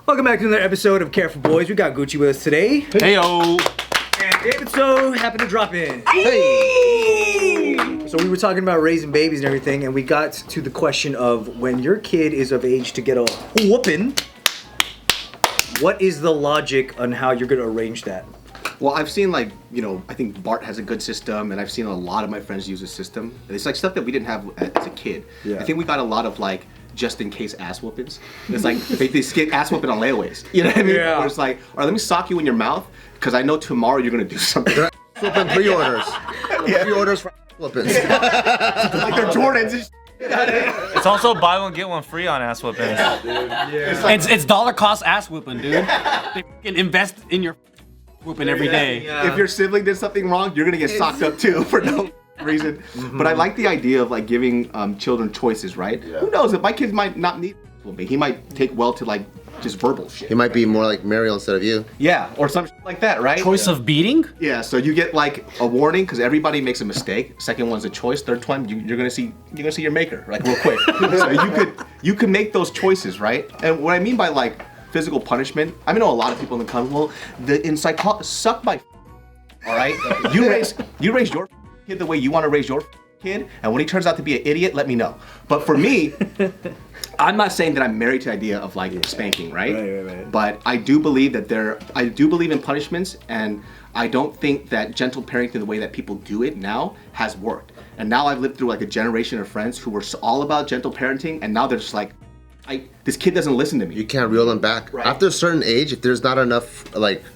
Welcome back to another episode of Care for Boys. We got Gucci with us today. Heyo! And David So happened to drop in. Hey! So we were talking about raising babies and everything, and we got to the question of when your kid is of age to get a whooping, what is the logic on how you're going to arrange that? Well, I've seen I think Bart has a good system, and I've seen a lot of my friends use this system. It's like stuff that we didn't have as a kid. Yeah. I think we got a lot of just in case ass whoopings. It's like they get ass whooping on layaways. You know what I mean? Yeah. Where it's like, all right, let me sock you in your mouth because I know tomorrow you're gonna do something. Flipping pre-orders. Pre-orders for flippings. Like they're Jordans. And It's also buy one get one free on ass whoopings. It's dollar cost ass whooping, dude. They can invest in your whooping every day. If your sibling did something wrong, you're gonna get socked up too for no reason. Mm-hmm. But I like the idea of giving children choices, right? Yeah. Who knows? If my kid might not need whooping, he might take well to just verbal shit. He might be more like Mariel instead of you. Yeah, or something like that, right? Choice of beating? Yeah, so you get a warning because everybody makes a mistake. Second one's a choice. Third one, you're gonna see your maker real quick. So you could make those choices, right? And what I mean by physical punishment, I know a lot of people in the comments. Well, suck my. All right, you raise your kid the way you want to raise your kid, and when he turns out to be an idiot, let me know. But for me, I'm not saying that I'm married to the idea of spanking, right? Right. But I do believe I do believe in punishments, and I don't think that gentle parenting the way that people do it now has worked. And now I've lived through a generation of friends who were all about gentle parenting, and now they're just this kid doesn't listen to me. You can't reel them back. Right. After a certain age, if there's not enough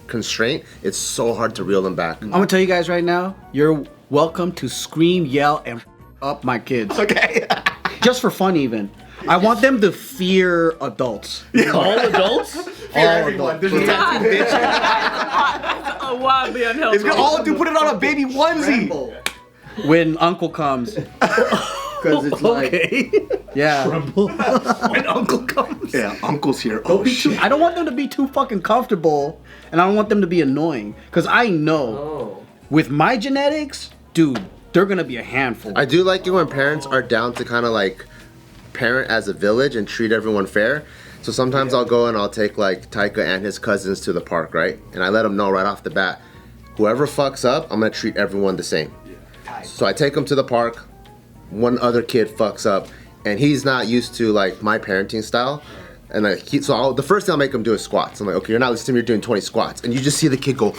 constraint, it's so hard to reel them back. I'm gonna tell you guys right now, you're welcome to scream, yell, and up my kids. Okay. Just for fun even. I want them to fear adults. All adults? All adults. There's a tattoo, bitch. Oh, wildly unhealthy. It's gonna all do. Put it on a baby onesie. When uncle comes. Because it's Okay. yeah. When Uncle comes. Yeah, uncle's here. Oh shit. I don't want them to be too fucking comfortable, and I don't want them to be annoying. Because I know, with my genetics, dude, they're gonna be a handful. I do like it when parents are down to kind of parent as a village and treat everyone fair. So sometimes I'll go and I'll take Taika and his cousins to the park, right? And I let them know right off the bat, whoever fucks up, I'm gonna treat everyone the same. So I take them to the park. One other kid fucks up, and he's not used to my parenting style. And the first thing I'll make him do is squats. I'm like, okay, you're not listening to me, you're doing 20 squats. And you just see the kid go,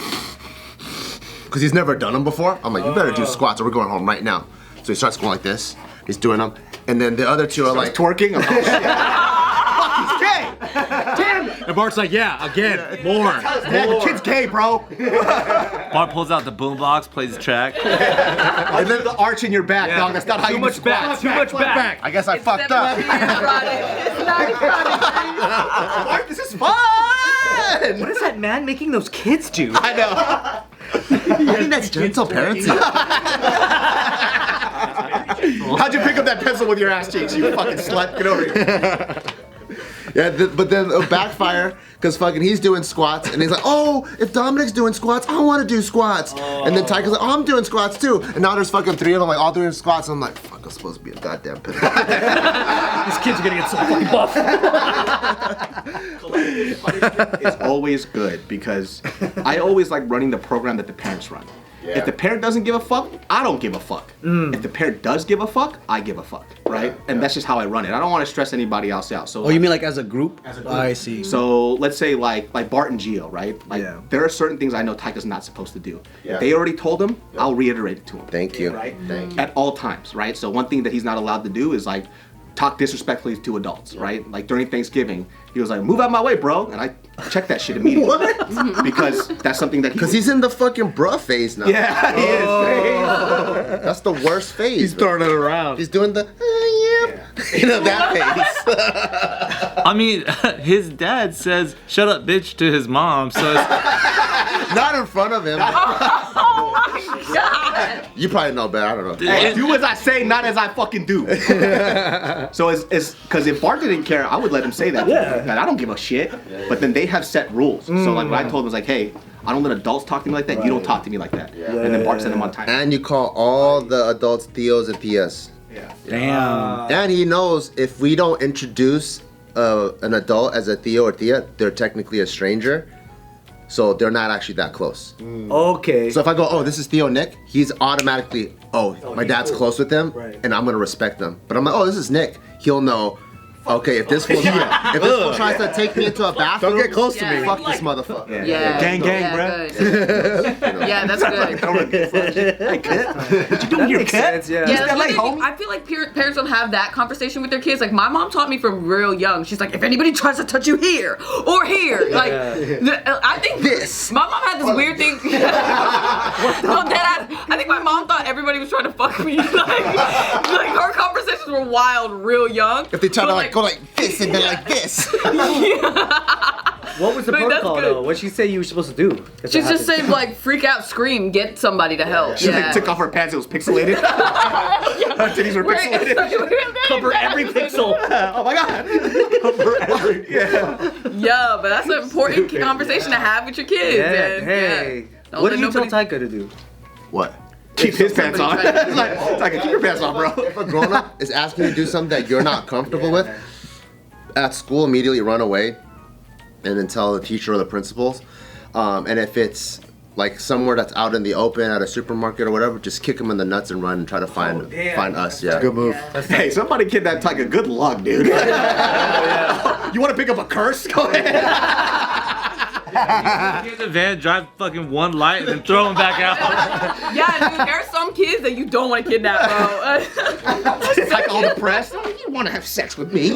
because he's never done them before. I'm like, you better do squats or we're going home right now. So he starts going like this. He's doing them. And then the other two are twerking. I'm like, fuck, he's gay. And Bart's like, yeah, again, more. Dad, the kid's gay, bro. Bart pulls out the boombox, plays the track. And then the arch in your back, dog. That's not how you do squats. Too much back. I guess I fucked up. It's not erotic. Bart, this is fun. What is that man making those kids do? I know. I think that's gentle parenting. How'd you pick up that pencil with your ass cheeks, you fucking slut? Get over here. Yeah, but then it'll backfire because he's doing squats and he's like, oh, if Dominic's doing squats, I want to do squats. And then Tyka's like, oh, I'm doing squats too. And now there's three of them all doing squats. And I'm like, fuck, I'm supposed to be a goddamn pedophile. These kids are gonna get so fucking buff. It's always good because I always like running the program that the parents run. Yeah. If the parent doesn't give a fuck, I don't give a fuck. If the parent does give a fuck, I give a fuck, right? Yeah. And that's just how I run it. I don't want to stress anybody else out. So, You mean as a group? As a group. I see. So let's say like Bart and Gio, right? There are certain things I know Taika's not supposed to do. Yeah. If they already told him, I'll reiterate it to him. Thank you. Right? Thank you. At all times, right? So one thing that he's not allowed to do is talk disrespectfully to adults, right? During Thanksgiving, he was like, move out my way, bro. And I checked that shit immediately. What? Because that's something that Because he's in the fucking bruh phase now. Yeah, he is. That's the worst phase. He's throwing it around. He's doing the, that phase. I mean, his dad says, shut up, bitch, to his mom, so it's... Not in front of him. Oh my god! You probably know better, I don't know. Hey, do as I say, not as I fucking do. So it's because if Bart didn't care, I would let him say that. Yeah. And I don't give a shit. But then they have set rules. So what I told him was hey, I don't let adults talk to me like that. You don't talk to me like that. And then Bart sent him on time. And you call all the adults Theos and Tias. Yeah. Damn. And he knows if we don't introduce an adult as a Theo or Thea, they're technically a stranger. So they're not actually that close. Okay. So if I go, oh, this is Theo Nick, he's automatically, my dad's close with him, Right. and I'm gonna respect them. But I'm like, oh, this is Nick. He'll know. Okay, if this fool tries to take me into a bathroom, Don't get close to Yeah. me. fuck this motherfucker. Yeah. Gang, yeah, bruh. good. Yeah, that's good. What you doing, your Makes cat? sense, yeah. Yeah, that's LA, the thing. homie. I feel like parents don't have that conversation with their kids. Like my mom taught me from real young. She's like, if anybody tries to touch you here or here, like I think This. My mom had this weird thing. No, deadass. I think my mom thought everybody was trying to fuck me. Like her conversations were wild, real young. If they try But, to like go like this and then like this. What was the But that's protocol good. though? What'd she say you were supposed to do? if She's that just happened? saying like freak out, scream, get somebody to help. She Yeah. like took off her pants, it was pixelated. Her titties were pixelated. Cover every pixel. Oh my god. Cover every, yeah. Yeah, but that's an important conversation to have with your kids. Yeah. and, Hey. yeah. Don't What let did you tell nobody- Taika to do? What? Keep his pants on. Somebody tried to- It's like, keep your pants on, bro. If a grown up is asking you to do something that you're not comfortable with, at school immediately run away and then tell the teacher or the principals. And if it's like somewhere that's out in the open at a supermarket or whatever, just kick them in the nuts and run and try to find us. Yeah. Good move. Hey, somebody kidnapped Taika. Good luck, dude. You want to pick up a curse? Go ahead. Get in the van, drive fucking one light, and then throw him back out. Yeah, dude, there are some kids that you don't want to kidnap, bro. Taika all depressed. Oh, you want to have sex with me?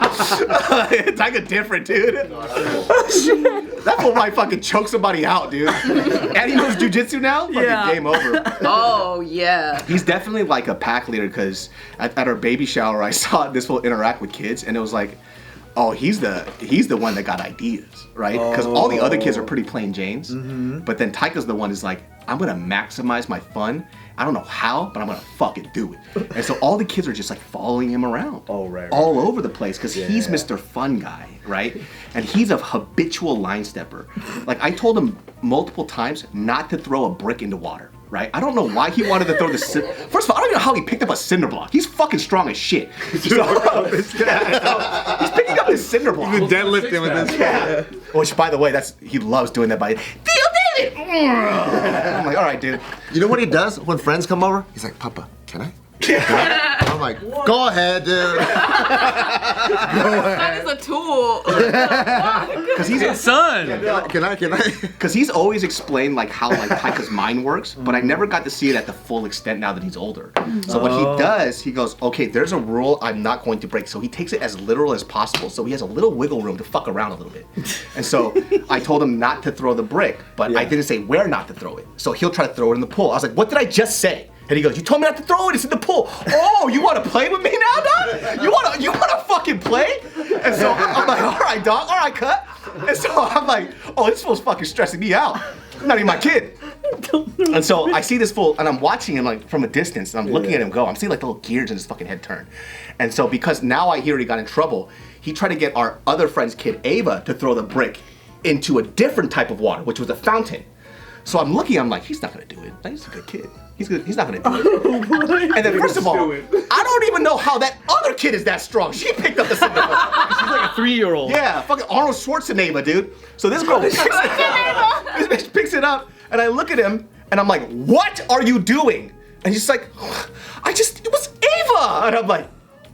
Taika different, dude. That fool might fucking choke somebody out, dude. And he knows jujitsu now? Fucking Yeah. game over. Oh, yeah. He's definitely like a pack leader because at our baby shower, I saw this fool interact with kids, and it was like, oh, he's the one that got ideas, right? Because all the other kids are pretty plain Janes, but then Taika's the one who's like, I'm gonna maximize my fun. I don't know how, but I'm gonna fucking do it. And so all the kids are just like following him around, all over the place, because he's Mr. Fun Guy, right? And he's a habitual line stepper. Like I told him multiple times not to throw a brick into water. Right? I don't know why he wanted to throw the. First of all, I don't even know how he picked up a cinder block. He's fucking strong as shit. So, he's picking up this cinder block. Even deadlifting with this. Yeah. Which, by the way, he loves doing that by. Deal, David. I'm like, all right, dude. You know what he does when friends come over? He's like, Papa, can I? I'm like, go ahead, dude. That is a tool. Because he's Son! Can I? Because he's always explained like how like Taika's mind works, but I never got to see it at the full extent now that he's older. So what he does, he goes, okay, there's a rule I'm not going to break. So he takes it as literal as possible. So he has a little wiggle room to fuck around a little bit. And so I told him not to throw the brick, but I didn't say where not to throw it. So he'll try to throw it in the pool. I was like, what did I just say? And he goes, you told me not to throw it, it's in the pool. Oh, you want to play with me now, dog? You want to fucking play? And so I'm like, all right, dog, all right, cut. And so I'm like, oh, this fool's fucking stressing me out. I'm not even my kid. And so I see this fool, and I'm watching him like from a distance, and I'm looking at him go. I'm seeing like the little gears in his fucking head turn. And so because now I hear he got in trouble, he tried to get our other friend's kid, Ava, to throw the brick into a different type of water, which was a fountain. So I'm looking, I'm like, he's not gonna do it. Like, he's a good kid. He's not gonna do it. And then first of all, I don't even know how that other kid is that strong. She picked up the cinder block. She's like a 3-year-old. Yeah, fucking Arnold Schwarzenegger, dude. So this girl picks it up. This bitch picks it up, and I look at him, and I'm like, what are you doing? And he's like, it was Ava. And I'm like,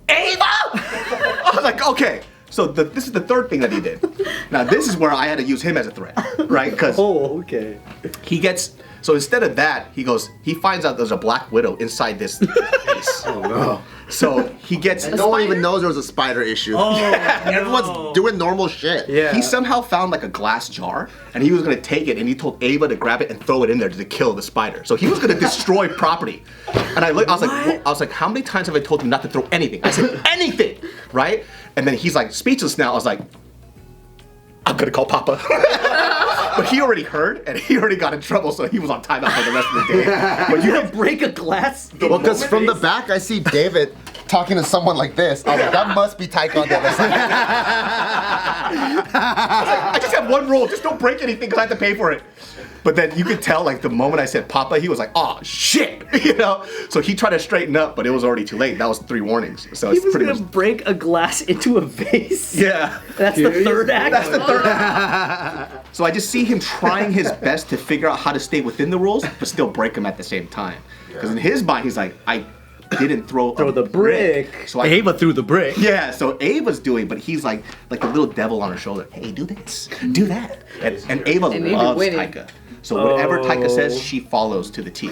Ava? I was like, okay. So this is the third thing that he did. Now this is where I had to use him as a threat, right? Because okay. he gets, so instead of that, he finds out there's a black widow inside this case. Oh no. So he gets, No one even knows there was a spider issue. Everyone's doing normal shit. Yeah. he somehow found like a glass jar, and he was gonna take it, and he told Ava to grab it and throw it in there to kill the spider. So he was gonna destroy property. And I was like, how many times have I told you not to throw anything? I said anything, right? And then he's like speechless now. I was like, I'm gonna call Papa. But he already heard, and he already got in trouble, so he was on timeout for the rest of the day. But you can break a glass. Well, because from the back I see David talking to someone like this. I was like, that must be Taika on the other side. I just have one rule: just don't break anything because I have to pay for it. But then you could tell, like, the moment I said Papa, he was like, oh, shit, you know? So he tried to straighten up, but it was already too late. That was 3 warnings. So He it's was pretty gonna much... break a glass into a vase. Yeah. That's the third act. That's the third act. So I just see him trying his best to figure out how to stay within the rules, but still break them at the same time. Because in his mind, he's like, I didn't throw the brick. So Ava threw the brick. Yeah, so Ava's doing, but he's like a little devil on her shoulder. Hey, do this, do that. And Ava loves winning. Taika. So whatever Taika says, she follows to the T.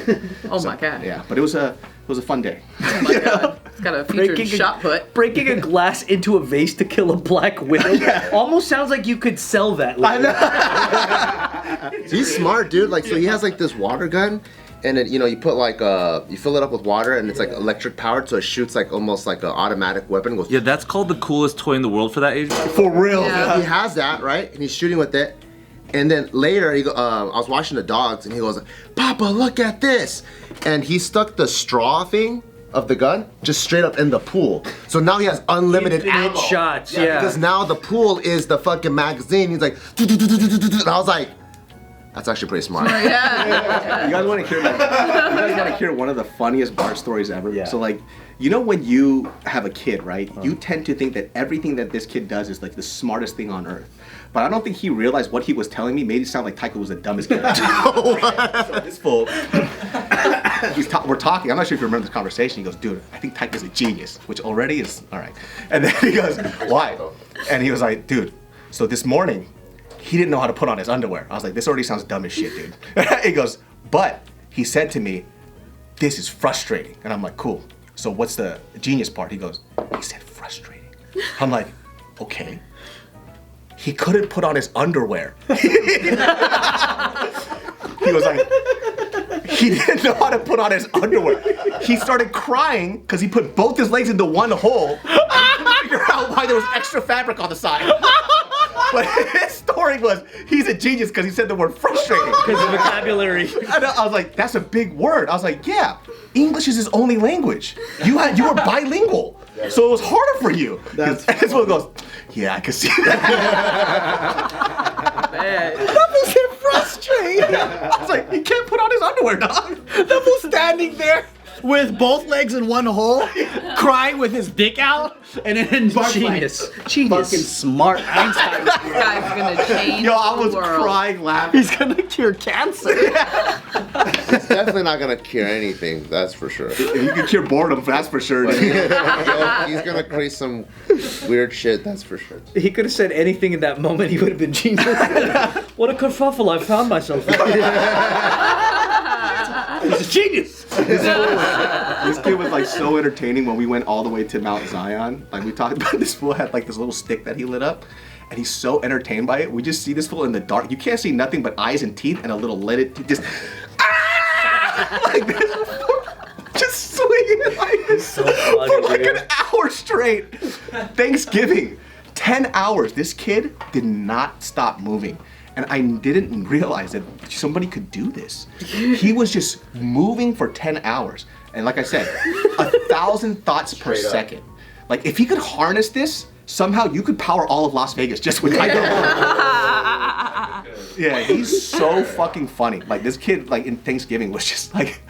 Oh my god. Yeah, but it was a fun day. Oh my god. It's got a featured shot put. Breaking a glass into a vase to kill a black widow. Almost sounds like you could sell that. I know. He's smart, dude. Like, so he has like this water gun, and it, you know, you put like you fill it up with water, and it's like electric powered, so it shoots like almost like an automatic weapon. Goes. Yeah, that's called the coolest toy in the world for that age. For real. Yeah. He has that, right? And he's shooting with it. And then later, I was watching the dogs, and he goes, "Papa, look at this!" And he stuck the straw thing of the gun just straight up in the pool. So now he has unlimited ammo. shots. Yeah. Because now the pool is the fucking magazine. He's like, and I was like, that's actually pretty smart. Yeah. You guys want to hear one of the funniest Bart stories ever? Yeah. So like, you know when you have a kid, right? You tend to think that everything that this kid does is like the smartest thing on earth. But I don't think he realized what he was telling me made it sound like Taika was the dumbest kid. So this fool, we're talking. I'm not sure if you remember this conversation. He goes, "Dude, I think Taika's a genius," which already is all right. And then he goes, "Why?" And he was like, "Dude, so this morning, he didn't know how to put on his underwear." I was like, "This already sounds dumb as shit, dude." He goes, "But he said to me, this is frustrating." And I'm like, "Cool. So what's the genius part?" He goes, "He said frustrating." I'm like, "Okay." He couldn't put on his underwear. He was like, he didn't know how to put on his underwear. He started crying because he put both his legs into one hole. And he couldn't figure out why there was extra fabric on the side. But his story was, he's a genius because he said the word frustrating. Because of vocabulary. And I was like, that's a big word. I was like, yeah, English is his only language. You were bilingual, so it was harder for you. And this one goes, yeah, I can see that. Man. That was him frustrated. I was like, he can't put on his underwear, dog. That was standing there with both legs in one hole, crying with his dick out, and then Bart's Genius. like, Genius. fucking smart Einstein. This guy's gonna change Yo, I was the world. crying laughing. He's gonna cure cancer. It's definitely not gonna cure anything, that's for sure. You can cure boredom, that's for sure. But he's gonna create some weird shit, that's for sure. He could have said anything in that moment. He would have been genius. What a kerfuffle I found myself in. He's a genius. This kid was like so entertaining when we went all the way to Mount Zion. Like we talked about, this fool had like this little stick that he lit up, and he's so entertained by it. We just see this fool in the dark. You can't see nothing but eyes and teeth and a little lidded teeth. Just like this, just swinging like this So funny, for like dude. an hour straight. Thanksgiving, 10 hours. This kid did not stop moving. And I didn't realize that somebody could do this. He was just moving for 10 hours. And like I said, 1,000 thoughts per second. Like if he could harness this, somehow you could power all of Las Vegas just with Tiger. Yeah, he's so fucking funny. Like this kid, like in Thanksgiving, was just like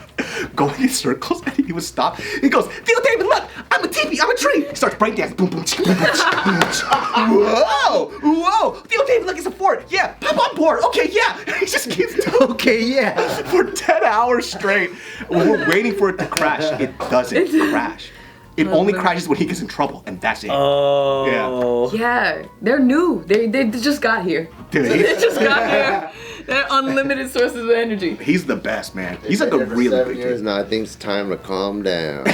going in circles, and he would stop. He goes, "Theo David, look, I'm a teepee, I'm a tree." He starts breakdancing. Boom, boom, boom, boom, boom. Whoa, whoa. Theo David, look, it's a fort. Yeah, pop on board. Okay, yeah. He just keeps doing. Okay, yeah. For 10 hours straight. We're waiting for it to crash. It doesn't crash. It only crashes when he gets in trouble, and that's it. Oh. Yeah, they're new. They just got here. Dude, They just got here. They're unlimited sources of energy. he's the best, man. He's like a Been here for really 7 big years dude. now. I think it's time to calm down. But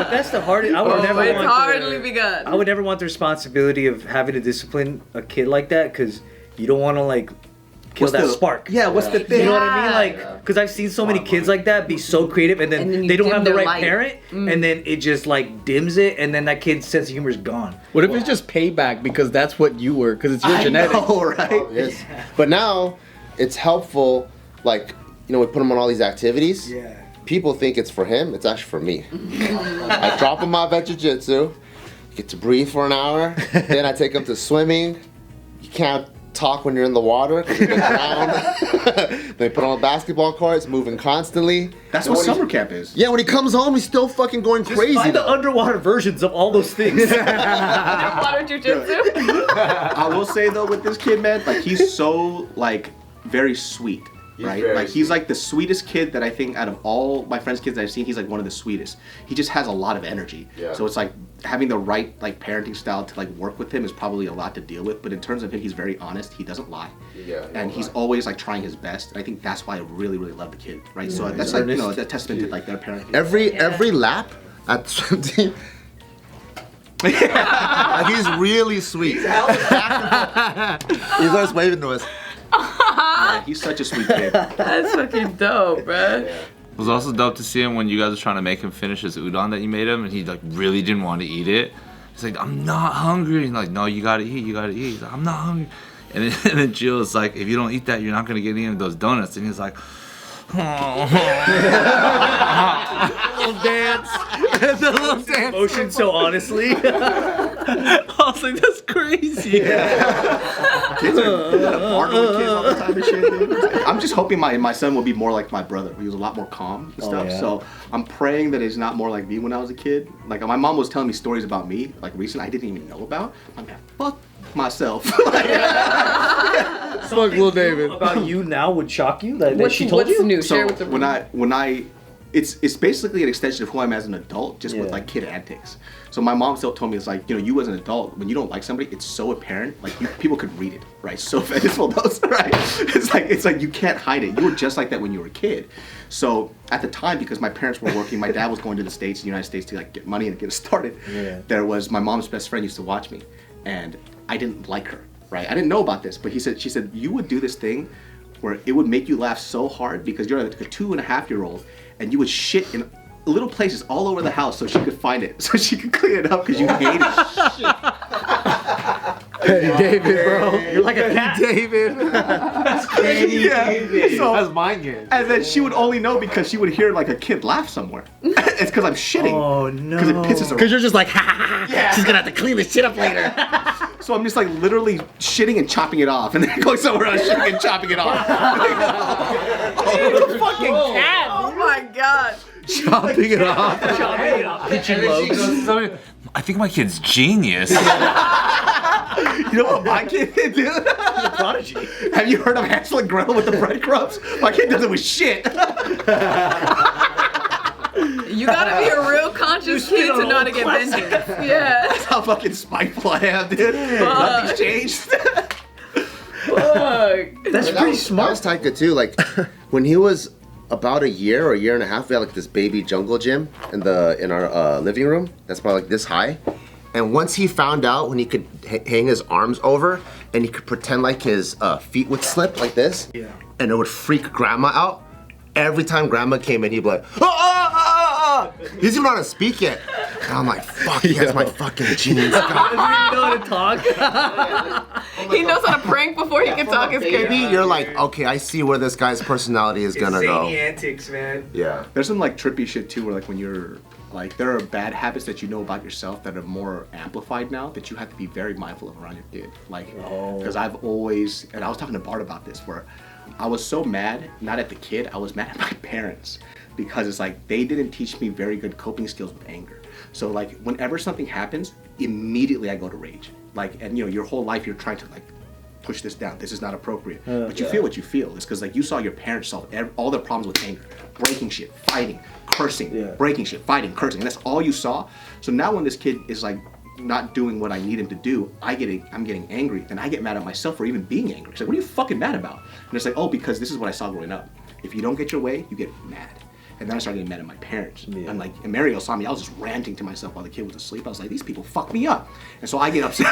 that's the hardest. I would never It's want hardly the, begun. I would never want the responsibility of having to discipline a kid like that because you don't want to like kill that spark. Yeah, what's the thing? You know what I mean? Yeah. Like, because I've seen so many kids like that be so creative, and then you they don't dim have the their right light. parent, and then it just like dims it, and then that kid's sense of humor is gone. What if it's just payback because that's what you were, because it's your genetics? know, right? Yes. But now, it's helpful, like, you know, we put him on all these activities. Yeah. People think it's for him, it's actually for me. I drop him off at jiu-jitsu, get to breathe for an hour, then I take him to swimming. You can't talk when you're in the water, 'cause you're gonna drown. They put on basketball courts, moving constantly. That's And what when summer camp is. Yeah, when he comes home, he's still fucking going crazy. Find the underwater versions of all those things. Underwater jujitsu. I will say though, with this kid, man, like he's so like very sweet. Right? very Like he's like the sweetest kid that I think out of all my friends' kids that I've seen, he's like one of the sweetest. He just has a lot of energy. Yeah. So it's like having the right like parenting style to like work with him is probably a lot to deal with. But in terms of him, he's very honest. He doesn't lie. Yeah, and he's always like trying his best. And I think that's why I really, really love the kid. Right? So that's like, you know, a testament to like their parenting. Every lap at the swim team. Like, he's really sweet. He's always waving to us. Yeah, he's such a sweet kid. That's fucking dope, bruh. It was also dope to see him when you guys were trying to make him finish his udon that you made him, and he like really didn't want to eat it. He's like, I'm not hungry. And like, no, you gotta eat, you gotta eat. He's like, I'm not hungry. And then Jill is like, if you don't eat that, you're not gonna get any of those donuts. And he's like, little dance. The little dance. Emotion so honestly. I was like, that's crazy. Kids are partner with kids all the time and shit, dude. I'm just hoping my son will be more like my brother. He was a lot more calm and stuff. yeah. So I'm praying that he's not more like me when I was a kid. Like my mom was telling me stories about me, like recent I didn't even know about. I'm like, fuck myself. Fuck Lil David. About you now would shock you? That What's, she told what's you? new? So Share with the when I it's basically an extension of who I am as an adult, just with Yeah. like kid antics. So my mom still told me, it's like, you know, you as an adult, when you don't like somebody, it's so apparent, like people could read it, right? So vengeful those, right? It's like you can't hide it. You were just like that when you were a kid. So at the time, because my parents were working, my dad was going to the States, the United States, to like get money and get us started. Yeah. There was my mom's best friend used to watch me, and I didn't like her, right? I didn't know about this, but she said you would do this thing where it would make you laugh so hard because you're like a 2.5-year-old, and you would shit in little places all over the house so she could find it, so she could clean it up because you hated shit. Hey, David, bro. You're like a cat. David. That's crazy. Yeah. So, That's mine game. and then she would only know because she would hear like a kid laugh somewhere. It's because I'm shitting. Oh, no. Because it pisses her off. Because you're just like, ha ha ha. Yeah. She's gonna have to clean this shit up later. So I'm just like literally shitting and chopping it off, and then going somewhere else, shitting and chopping it off. fucking cat. Oh my god. Chopping it off. Pitching lobes. I think my kid's genius. You know what my kid did, dude? He's a prodigy. Have you heard of Hansel and Gretel with the breadcrumbs? My kid does it with shit. You gotta be a real conscious kid to know how to get vengeance. Yeah. That's how fucking spiteful I am, dude. Nothing's changed. Fuck. That's pretty smart. That was Taika too. Like when he was about a year or a year and a half, we had like this baby jungle gym in our living room. That's probably like this high. And once he found out when he could hang his arms over and he could pretend like his feet would slip like this, Yeah. and it would freak grandma out. Every time grandma came in, he'd be like, ah, ah, ah, ah. He doesn't even know how to speak yet. And I'm like, fuck, he has my fucking genes. Doesn't even know how to talk. He knows how to prank before he can talk his kid. Maybe you're like, okay, I see where this guy's personality is gonna go. Zany antics, man. Yeah. There's some like trippy shit too, where like when you're like, there are bad habits that you know about yourself that are more amplified now that you have to be very mindful of around your kid. Like, because I've always, and I was talking to Bart about this, where I was so mad, not at the kid, I was mad at my parents. Because it's like, they didn't teach me very good coping skills with anger. So like, whenever something happens, immediately I go to rage. Like, and you know, your whole life you're trying to like, push this down, this is not appropriate. But you feel what you feel. It's because like, you saw your parents solve all their problems with anger. Breaking shit, fighting, cursing, breaking shit, fighting, cursing. And that's all you saw. So now when this kid is like, not doing what I need him to do, I'm getting angry, and I get mad at myself for even being angry. It's like, what are you fucking mad about? And it's like, oh, because this is what I saw growing up. If you don't get your way, you get mad. And then I started getting mad at my parents. And like, and Mario saw me, I was just ranting to myself while the kid was asleep. I was like, these people fuck me up. And so I get upset.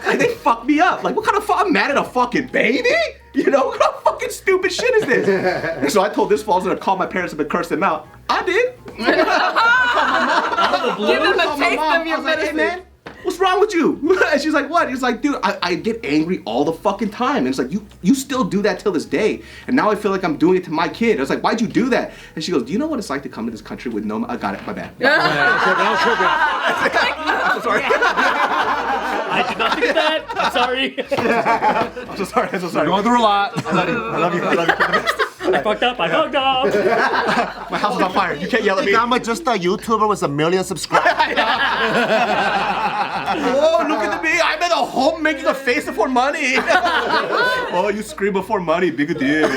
And they fuck me up. Like, what kind of I'm mad at a fucking baby? You know, what kind of fucking stupid shit is this? And so I told this fool I was gonna call my parents up and curse them out. I did. Give them a taste of your I was like, hey medicine. man, what's wrong with you? And she's like, what? He's like, dude, I get angry all the fucking time. And it's like, you still do that till this day. And now I feel like I'm doing it to my kid. I was like, why'd you do that? And she goes, do you know what it's like to come to this country with no, I got it, my bad. I'm sorry. I'm sorry. I did not think of that. I'm sorry. I'm so sorry. I'm so sorry. Going through a lot. I love you. I love you. I fucked up. I fucked up. My house is on fire. You can't yell at me. I'm just a YouTuber with a million subscribers. Oh, look at me. I'm at home making a face before money. Oh, you scream before money. Big deal.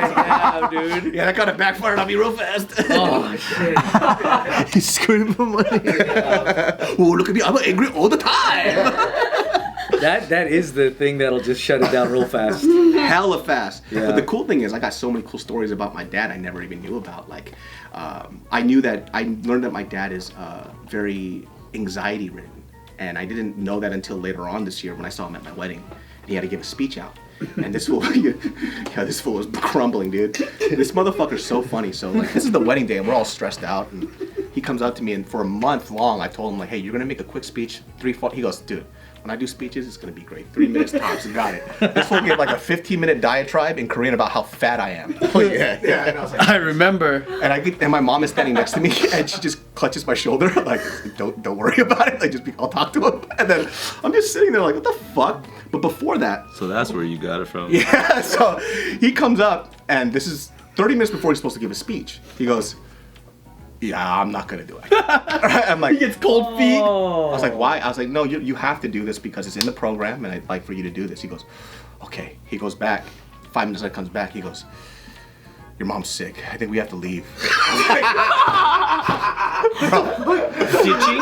Yeah, dude. Yeah, that kind of backfired on me real fast. Oh shit. He's screaming for money. Oh, look at me. I'm angry all the time. That is the thing that'll just shut it down real fast. Hella fast. Yeah. But the cool thing is, I got so many cool stories about my dad I never even knew about. Like, I learned that my dad is very anxiety ridden. And I didn't know that until later on this year when I saw him at my wedding. He had to give a speech out. And this fool, this fool was crumbling, dude. This motherfucker's so funny. So, like, this is the wedding day and we're all stressed out. And he comes up to me and for a month long, I told him, like, hey, you're gonna make a quick speech, 3, 4. He goes, dude, when I do speeches, it's gonna be great. 3 minutes tops, you got it. This fool gave like a 15-minute diatribe in Korean about how fat I am. Oh yeah. And I was like, I remember. and my mom is standing next to me and she just clutches my shoulder, like, don't worry about it. Like, I'll talk to him. And then I'm just sitting there like, what the fuck? But before that, So that's where you got it from. yeah, so he comes up and this is 30 minutes before he's supposed to give a speech. He goes, yeah, I'm not gonna do it. I'm like, He gets cold feet. I was like, why? I was like, no, you have to do this because it's in the program and I'd like for you to do this. He goes, okay. He goes back. 5 minutes later comes back. He goes, your mom's sick. I think we have to leave. Did she?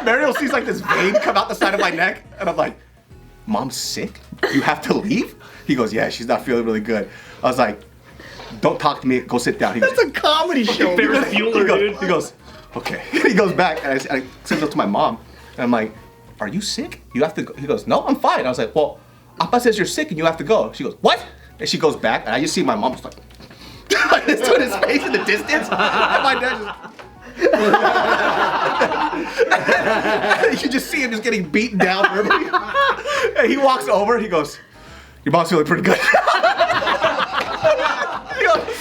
Mariel sees like this vein come out the side of my neck and I'm like, mom's sick? You have to leave? He goes, yeah, she's not feeling really good. I was like, don't talk to me, go sit down. He goes, It's a comedy show. Ferris Bueller, dude. He goes, okay. He goes back and I send it up to my mom and I'm like, are you sick? You have to go. He goes, no, I'm fine. I was like, well, Appa says you're sick and you have to go. She goes, what? And she goes back and I just see my mom just like, just doing his face in the distance. And my dad just, you just see him just getting beaten down verbally. And he walks over, he goes, your mom's feeling pretty good.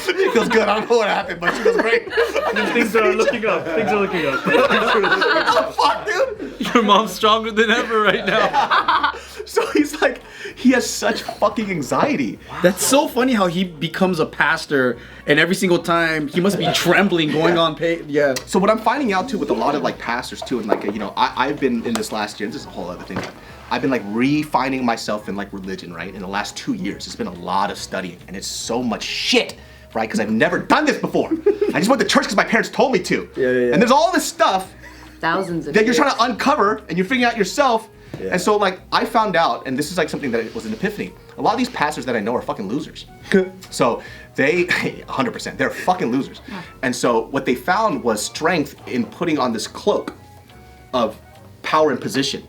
She goes, good, I don't know what happened, but she goes, great. Things are looking up. Things are looking up. What the fuck, dude? Your mom's stronger than ever right now. So he's like, he has such fucking anxiety. That's so funny how he becomes a pastor and every single time he must be trembling going on yeah. So what I'm finding out too with a lot of like pastors too, and like, you know, I've been in this last year, and this is a whole other thing, but I've been like refining myself in like religion, right? In the last 2 years, it's been a lot of studying and it's so much shit, right? Because I've never done this before. I just went to church because my parents told me to. Yeah. And there's all this stuff Thousands of that you're years. trying to uncover and you're figuring out yourself. Yeah. And so like I found out, and this is like something that was an epiphany, a lot of these pastors that I know are fucking losers. So they, 100%, they're fucking losers. And so what they found was strength in putting on this cloak of power and position.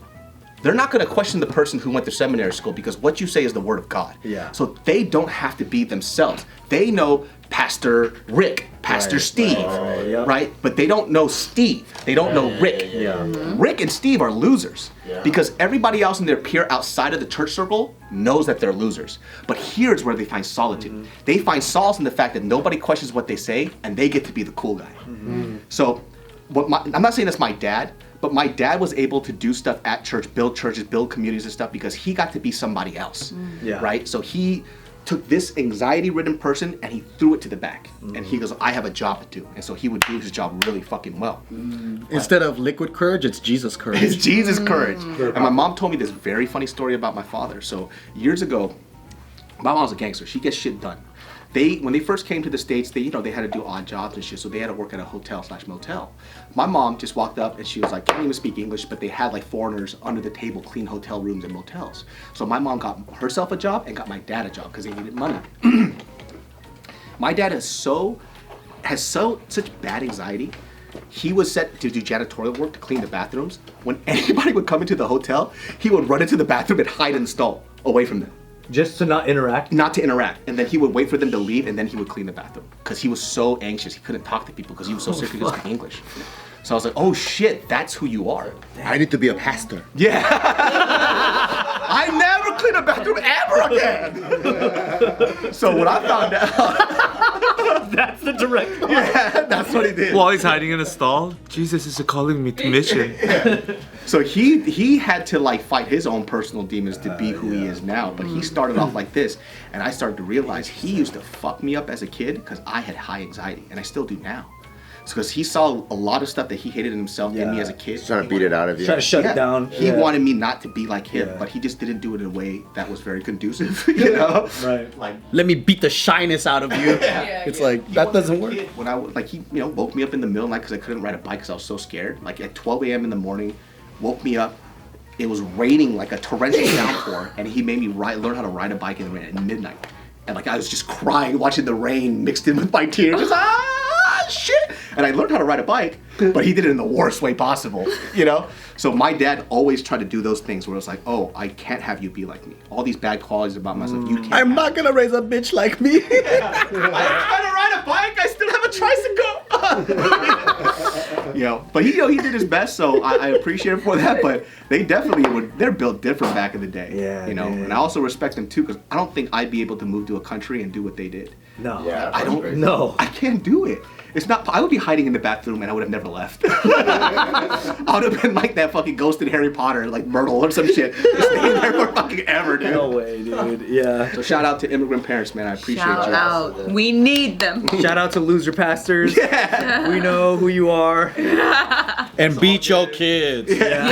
They're not going to question the person who went to seminary school because what you say is the word of God. Yeah. So they don't have to be themselves. They know Pastor Rick, Pastor Steve, yeah. right? But they don't know Steve. They don't know Rick. Yeah. Rick and Steve are losers because everybody else in their peer outside of the church circle knows that they're losers. But here's where they find solitude. They find solace in the fact that nobody questions what they say and they get to be the cool guy. So I'm not saying that's my dad, but my dad was able to do stuff at church, build churches, build communities and stuff because he got to be somebody else, right? So he took this anxiety-ridden person and he threw it to the back. And he goes, I have a job to do. And so he would do his job really fucking well. Instead of liquid courage, it's Jesus courage. It's Jesus courage. And my mom told me this very funny story about my father. So years ago, my mom's a gangster. She gets shit done. When they first came to the States, they had to do odd jobs and shit, so they had to work at a hotel/motel. My mom just walked up and she was like, can't even speak English, but they had like foreigners under the table clean hotel rooms and motels. So my mom got herself a job and got my dad a job because they needed money. My dad has such bad anxiety. He was set to do janitorial work to clean the bathrooms. When anybody would come into the hotel, he would run into the bathroom and hide in the stall away from them. Just to not interact? Not to interact. And then he would wait for them to leave and then he would clean the bathroom. Because he was so anxious, he couldn't talk to people because he was so sick he couldn't speak English. So I was like, oh shit, that's who you are. I need to be a pastor. Yeah. I never clean a bathroom ever again. So what I found out, That's the direct. Yeah, that's what he did. While he's hiding in a stall, Jesus is calling me to mission. So he had to like fight his own personal demons to be who he is now. But he started off like this, and I started to realize he used to fuck me up as a kid because I had high anxiety, and I still do now. It's because he saw a lot of stuff that he hated in himself in me as a kid. He's trying to beat it out of you. Try to shut it down. He wanted me not to be like him, but he just didn't do it in a way that was very conducive. You know, Right. like. Let me beat the shyness out of you. It's like that doesn't work. When I like he woke me up in the middle of the night because I couldn't ride a bike because I was so scared. Like at 12 a.m. in the morning, woke me up. It was raining like a torrential downpour, and he made me learn how to ride a bike in the rain at midnight. And like I was just crying, watching the rain mixed in with my tears. Just shit. And I learned how to ride a bike, but he did it in the worst way possible. You know. So my dad always tried to do those things where it's like, oh, I can't have you be like me. All these bad qualities about myself, you can't. I'm not gonna raise a bitch like me. I try to ride a bike. I still have a tricycle. But he did his best, so I appreciate him for that. But they definitely they're built different back in the day. Yeah, And I also respect them too, because I don't think I'd be able to move to a country and do what they did. No. Yeah, I don't. No. I can't do it. It's not. I would be hiding in the bathroom and I would have never left. I would have been like that fucking ghost in Harry Potter, like Myrtle or some shit, just staying there for fucking ever, dude. No way, dude. Yeah. So shout out to immigrant parents, man. I appreciate Shout you. out. We need them. Shout out to loser pastors. Yeah. We know who you are. And beat your kids. Yeah.